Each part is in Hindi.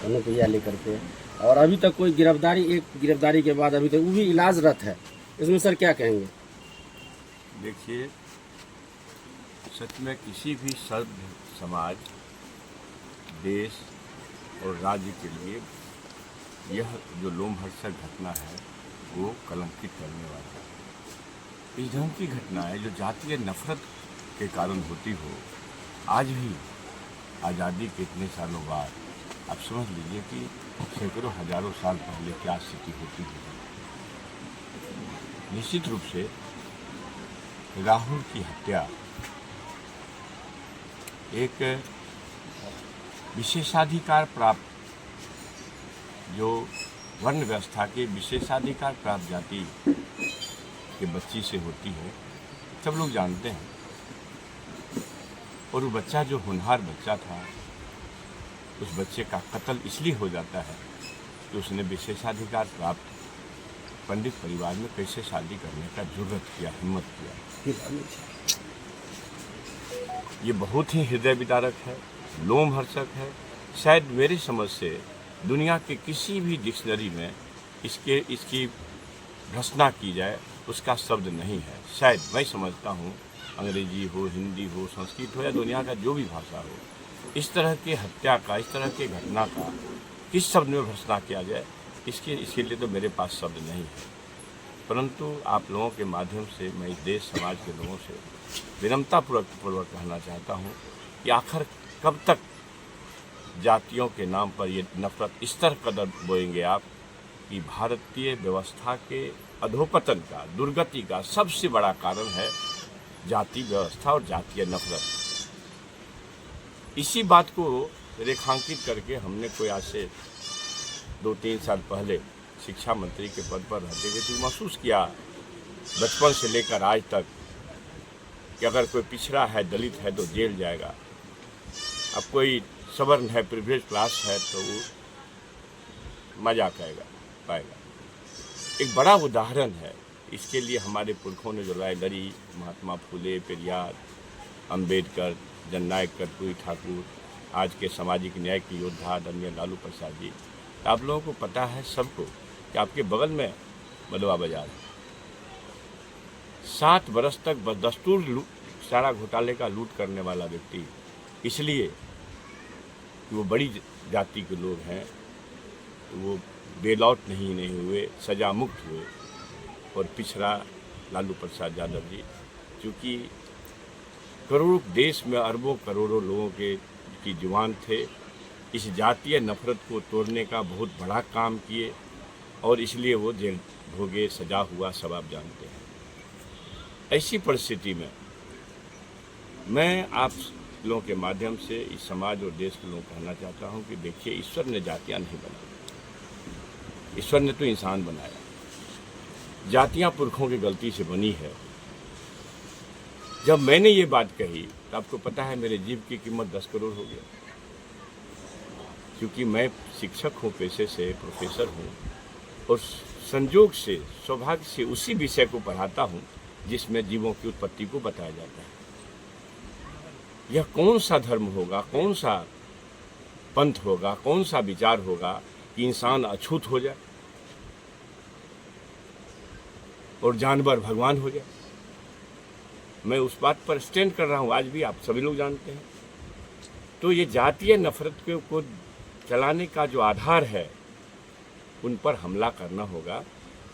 अनुप्रिया लेकर के, और अभी तक कोई गिरफ्तारी के बाद अभी तक वो भी इलाजरत है। इसमें सर क्या कहेंगे? देखिए, सच में किसी भी सभ्य समाज, देश और राज्य के लिए यह जो लोमहर्षक घटना है वो कलंकित करने वाला है। इस ढंग की घटनाएं जो जातीय नफरत के कारण होती हो, आज भी आज़ादी के इतने सालों बाद आप समझ लीजिए कि सैकड़ों हजारों साल पहले क्या स्थिति होती है। निश्चित रूप से राहुल की हत्या एक विशेषाधिकार प्राप्त, जो वर्ण व्यवस्था के विशेषाधिकार प्राप्त जाति के बच्ची से होती है, सब लोग जानते हैं। और वो बच्चा जो होनहार बच्चा था, उस बच्चे का कत्ल इसलिए हो जाता है कि उसने विशेषाधिकार प्राप्त पंडित परिवार में कैसे शादी करने का जुर्रत किया, हिम्मत किया। ये बहुत ही हृदय विदारक है, लोमहर्षक है। शायद मेरी समझ से दुनिया के किसी भी डिक्शनरी में इसकी भर्त्सना की जाए उसका शब्द नहीं है। शायद मैं समझता हूँ, अंग्रेजी हो, हिंदी हो, संस्कृत हो या दुनिया का जो भी भाषा हो, इस तरह की हत्या का, इस तरह की घटना का किस शब्द में भर्त्सना किया जाए, इसके लिए तो मेरे पास शब्द नहीं है। परंतु आप लोगों के माध्यम से मैं इस देश समाज के लोगों से विनम्रतापूर्वक कहना चाहता हूँ कि आखिर कब तक जातियों के नाम पर ये नफरत इस तरह कदम बोएंगे आप कि भारतीय व्यवस्था के अधोपतन का, दुर्गति का सबसे बड़ा कारण है जाति व्यवस्था और जातीय नफरत। इसी बात को रेखांकित करके हमने कोई आज से 2-3 साल पहले शिक्षा मंत्री के पद पर रहते हुए तो महसूस किया, बचपन से लेकर आज तक, कि अगर कोई पिछड़ा है, दलित है तो जेल जाएगा, अब कोई सवर्ण है, प्रिविलेज क्लास है तो वो मजा पाएगा। एक बड़ा उदाहरण है इसके लिए हमारे पुरखों ने जो लड़ाई लड़ी, महात्मा फुले, पेरियार, अंबेडकर, जननायक कर्पूरी ठाकुर, आज के सामाजिक न्याय के योद्धा आदरणीय लालू प्रसाद जी। आप लोगों को पता है सबको कि आपके बगल में बलवा बाजार है। 7 वर्ष तक बदस्तूर सारा घोटाले का लूट करने वाला व्यक्ति, इसलिए कि वो बड़ी जाति के लोग हैं तो वो बेल आउट नहीं हुए, सजा मुक्त हुए। और पिछड़ा लालू प्रसाद यादव जी, चूँकि करोड़ों देश में अरबों करोड़ों लोगों की जुबान थे, इस जातीय नफरत को तोड़ने का बहुत बड़ा काम किए और इसलिए वो जेल भोगे, सजा हुआ, सब आप जानते हैं। ऐसी परिस्थिति में मैं आप लोगों के माध्यम से इस समाज और देश के लोगों को कहना चाहता हूं कि देखिए, ईश्वर ने जातियां नहीं बनाई, ईश्वर ने तो इंसान बनाया। जातियां पुरखों की गलती से बनी है। जब मैंने ये बात कही तो आपको पता है मेरे जीव की कीमत 10 करोड़ हो गया, क्योंकि मैं शिक्षक हूँ, पेशे से प्रोफेसर हूँ और संजोग से, सौभाग्य से उसी विषय को पढ़ाता हूँ जिसमें जीवों की उत्पत्ति को बताया जाता है। यह कौन सा धर्म होगा, कौन सा पंथ होगा, कौन सा विचार होगा कि इंसान अछूत हो जाए और जानवर भगवान हो जाए। मैं उस बात पर स्टैंड कर रहा हूँ, आज भी आप सभी लोग जानते हैं। तो ये जातीय नफरत को चलाने का जो आधार है, उन पर हमला करना होगा।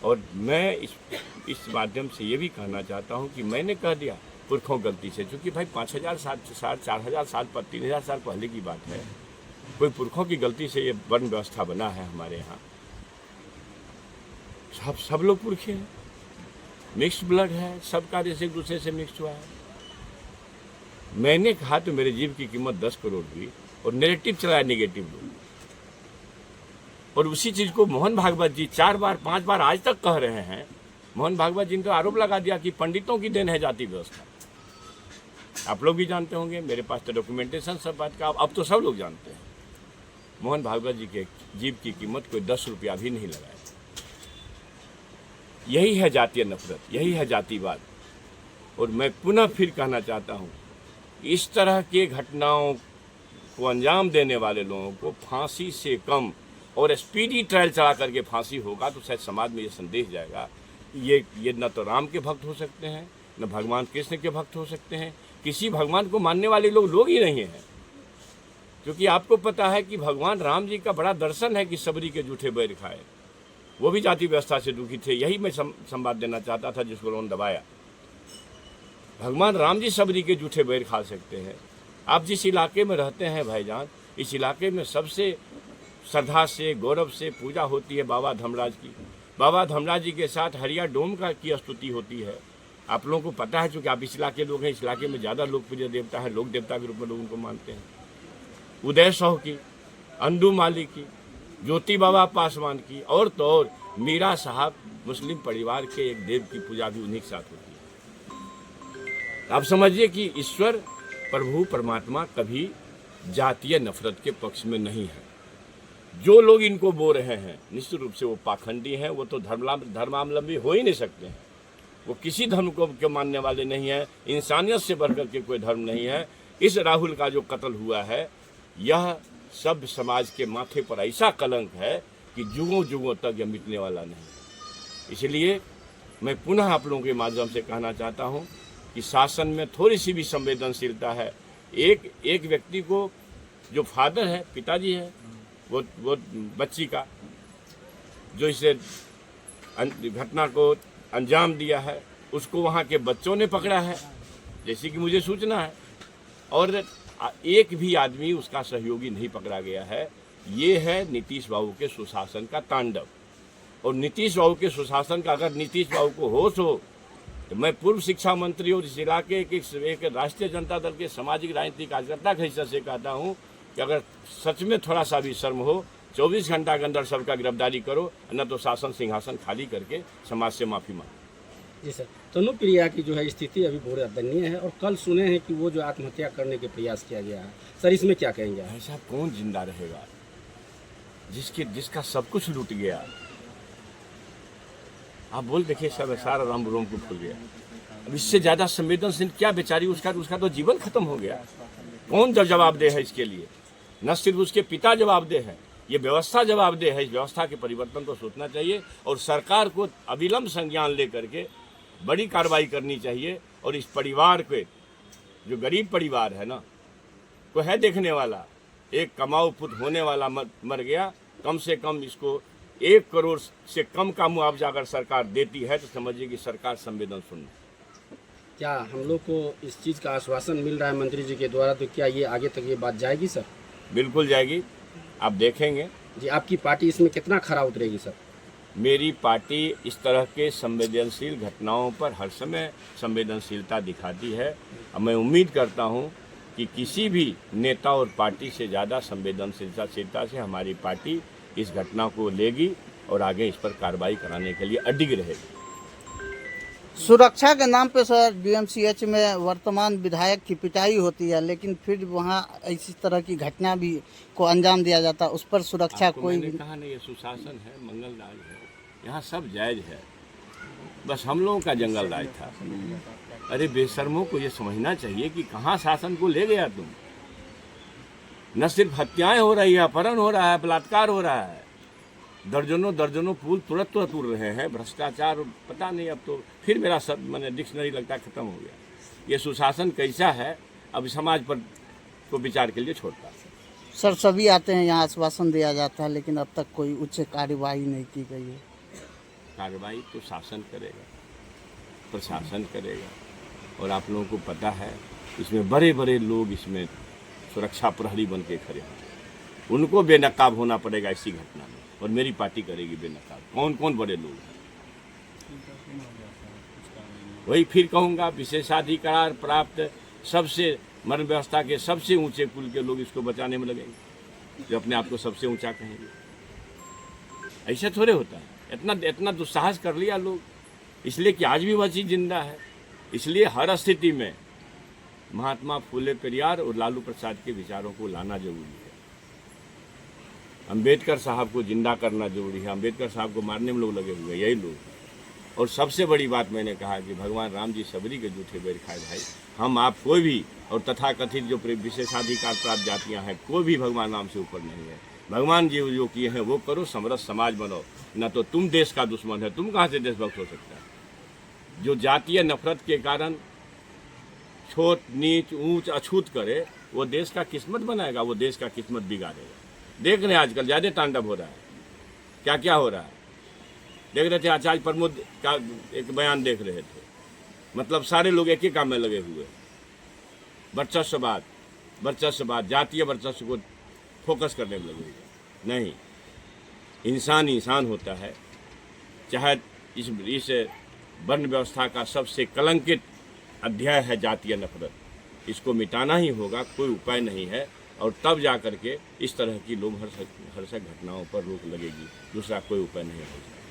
और मैं इस माध्यम से ये भी कहना चाहता हूँ कि मैंने कह दिया पुरखों गलती से, क्योंकि भाई 5000 साल, 4000 साल पर, 3000 साल पहले की बात है। कोई पुरखों की गलती से ये वर्ण व्यवस्था बना है हमारे यहाँ। सब लोग पुरखे हैं, मिक्स्ड ब्लड है, सबका जैसे एक दूसरे से मिक्स हुआ है। मैंने कहा तो मेरे जीव की कीमत 10 करोड़ हुई और नैरेटिव चलाया नेगेटिव लोग। और उसी चीज को मोहन भागवत जी 4 बार 5 बार आज तक कह रहे हैं। मोहन भागवत जी ने तो आरोप लगा दिया कि पंडितों की देन है जाति व्यवस्था। आप लोग भी जानते होंगे, मेरे पास तो डॉक्यूमेंटेशन सब बात का, अब तो सब लोग जानते हैं। मोहन भागवत जी के जीव की कीमत कोई 10 रुपया भी नहीं लगाया। यही है जातीय नफरत, यही है जातिवाद। और मैं पुनः फिर कहना चाहता हूँ, इस तरह के घटनाओं को अंजाम देने वाले लोगों को फांसी से कम और स्पीडी ट्रायल चला करके फांसी होगा तो शायद समाज में ये संदेश जाएगा ये न तो राम के भक्त हो सकते हैं, न भगवान कृष्ण के भक्त हो सकते हैं, किसी भगवान को मानने वाले लोग ही नहीं हैं। क्योंकि आपको पता है कि भगवान राम जी का बड़ा दर्शन है कि सबरी के जूठे बैर खाए, वो भी जाति व्यवस्था से दुखी थे। यही मैं संवाद देना चाहता था जिसको उन्होंने दबाया। भगवान राम जी सबरी के जूठे बैर खा सकते हैं। आप जिस इलाके में रहते हैं भाईजान, इस इलाके में सबसे श्रद्धा से गौरव से पूजा होती है बाबा धर्मराज की। बाबा धर्मराज जी के साथ हरिया डोम की स्तुति होती है। आप लोगों को पता है, चूँकि आप इस इलाके लोग हैं, इस इलाके में ज़्यादा लोकप्रिय देवता है, लोक देवता के रूप में लोग उनको मानते हैं। उदय साहू की, अंडू माली की, ज्योति बाबा पासवान की और तो और मीरा साहब मुस्लिम परिवार के एक देव की पूजा भी उन्हीं के साथ होती है। आप समझिए कि ईश्वर प्रभु परमात्मा कभी जातीय नफरत के पक्ष में नहीं है। जो लोग इनको बोल रहे हैं निश्चित रूप से वो पाखंडी हैं, वो तो धर्मावलंबी हो ही नहीं सकते हैं। वो किसी धर्म को के मानने वाले नहीं है, इंसानियत से बढ़कर के कोई धर्म नहीं है। इस राहुल का जो कत्ल हुआ है, यह सब समाज के माथे पर ऐसा कलंक है कि जुगों जुगों तक यह मिटने वाला नहीं। इसलिए मैं पुनः आप लोगों के माध्यम से कहना चाहता हूं कि शासन में थोड़ी सी भी संवेदनशीलता है। एक व्यक्ति को जो फादर है, पिताजी है, वो बच्ची का जो इसे घटना को अंजाम दिया है, उसको वहाँ के बच्चों ने पकड़ा है, जैसे कि मुझे सूचना है, और एक भी आदमी उसका सहयोगी नहीं पकड़ा गया है। ये है नीतीश बाबू के सुशासन का तांडव। और नीतीश बाबू के सुशासन का अगर नीतीश बाबू को होश हो तो मैं पूर्व शिक्षा मंत्री और इस इलाके के एक राष्ट्रीय जनता दल के सामाजिक राजनीतिक कार्यकर्ता के हिस्से से कहता हूँ कि अगर सच में थोड़ा सा भी शर्म हो, 24 घंटा के अंदर सबका गिरफ्तारी करो, न तो शासन सिंहासन खाली करके समाज से माफी मांगो। जी सर, तनुप्रिया की जो है स्थिति अभी बहुत दयनीय है और कल सुने हैं कि वो जो आत्महत्या करने के प्रयास किया गया है। सर, इसमें क्या कहेंगे? ऐसा कौन जिंदा रहेगा जिसका सब कुछ लूट गया? आप बोल देखिए, सब सारा राम रोम को खुल गया। अब इससे ज्यादा संवेदनशील क्या बेचारी, उसका तो जीवन खत्म हो गया। कौन जवाबदेह है इसके लिए? न सिर्फ उसके पिता जवाबदेह है, ये व्यवस्था जवाबदेह है। इस व्यवस्था के परिवर्तन को सोचना चाहिए और सरकार को अविलंब संज्ञान लेकर के बड़ी कार्रवाई करनी चाहिए। और इस परिवार के जो गरीब परिवार है ना, को है देखने वाला, एक कमाऊ पुत होने वाला मर गया, कम से कम इसको 1 करोड़ से कम का मुआवजा अगर सरकार देती है तो समझिए कि सरकार संवेदनशील है। क्या हम लोग को इस चीज़ का आश्वासन मिल रहा है मंत्री जी के द्वारा, तो क्या ये आगे तक ये बात जाएगी सर? बिल्कुल जाएगी, आप देखेंगे। जी, आपकी पार्टी इसमें कितना खरा उतरेगी सर? मेरी पार्टी इस तरह के संवेदनशील घटनाओं पर हर समय संवेदनशीलता दिखाती है। मैं उम्मीद करता हूं कि किसी भी नेता और पार्टी से ज़्यादा संवेदनशीलता से हमारी पार्टी इस घटना को लेगी और आगे इस पर कार्रवाई कराने के लिए अडिग रहेगी। सुरक्षा के नाम पे सर डीएमसीएच में वर्तमान विधायक की पिटाई होती है, लेकिन फिर वहाँ इसी तरह की घटना भी को अंजाम दिया जाता है, उस पर सुरक्षा कोई मैंने कहा नहीं, ये सुशासन है, मंगल राज है, यहाँ सब जायज है। बस हम लोगों का जंगल राज था। अरे बेशर्मों को ये समझना चाहिए कि कहाँ शासन को ले गया तुम। न सिर्फ हत्याएं हो रही है, अपहरण हो रहा है, बलात्कार हो रहा है, दर्जनों पुल तुरंत उड़ रहे हैं, भ्रष्टाचार पता नहीं। अब तो फिर मेरा सब मैंने डिक्शनरी लगता खत्म हो गया। ये सुशासन कैसा है, अब समाज पर को विचार के लिए छोड़ता है। सर, सभी आते हैं यहाँ, आश्वासन दिया जाता है, लेकिन अब तक कोई उच्च कार्यवाही नहीं की गई है। कार्रवाई तो शासन करेगा, प्रशासन करेगा। और आप लोगों को पता है इसमें बड़े बड़े लोग इसमें सुरक्षा प्रहरी बन के खड़े हैं, उनको बेनकाब होना पड़ेगा इसी घटना में, और मेरी पार्टी करेगी बेनकाब। कौन कौन बड़े लोग हैं वही फिर कहूँगा, विशेषाधिकार प्राप्त सबसे मरण व्यवस्था के सबसे ऊंचे कुल के लोग इसको बचाने में लगेंगे, जो अपने आप को सबसे ऊंचा कहेंगे। ऐसे थोड़े होता है। इतना दुस्साहस कर लिया लोग, इसलिए कि आज भी वह चीज़ जिंदा है। इसलिए हर स्थिति में महात्मा फूले पेरियार और लालू प्रसाद के विचारों को लाना जरूरी है। अम्बेडकर साहब को जिंदा करना जरूरी है। अम्बेडकर साहब को मारने में लोग लगे हुए, यही लोग। और सबसे बड़ी बात मैंने कहा कि भगवान राम जी सबरी के जूठे बैर खाए भाई। हम आप कोई भी और तथाकथित जो विशेषाधिकार प्राप्त जातियाँ हैं, कोई भी भगवान राम से ऊपर नहीं है। भगवान जी जो किए हैं वो करो, समरस समाज बनो, न तो तुम देश का दुश्मन है, तुम कहाँ से देशभक्त हो सकता है। जो जातीय नफरत के कारण छोट नीच ऊंच अछूत करे, वो देश का किस्मत बनाएगा, वो देश का किस्मत बिगाड़ेगा। देख रहे हैं आजकल ज़्यादा तांडव हो रहा है, क्या क्या हो रहा है। देख रहे थे आचार्य प्रमोद का एक बयान देख रहे थे, मतलब सारे लोग एक ही काम में लगे हुए, वर्चस्ववाद, जातीय वर्चस्व को फोकस करने में लगे हुए। नहीं, इंसान इंसान होता है। चाहे इस वर्ण व्यवस्था का सबसे कलंकित अध्याय है जातीय नफरत, इसको मिटाना ही होगा, कोई उपाय नहीं है। और तब जा कर के इस तरह की लोमहर्षक घटनाओं पर रोक लगेगी, दूसरा कोई उपाय नहीं होगा।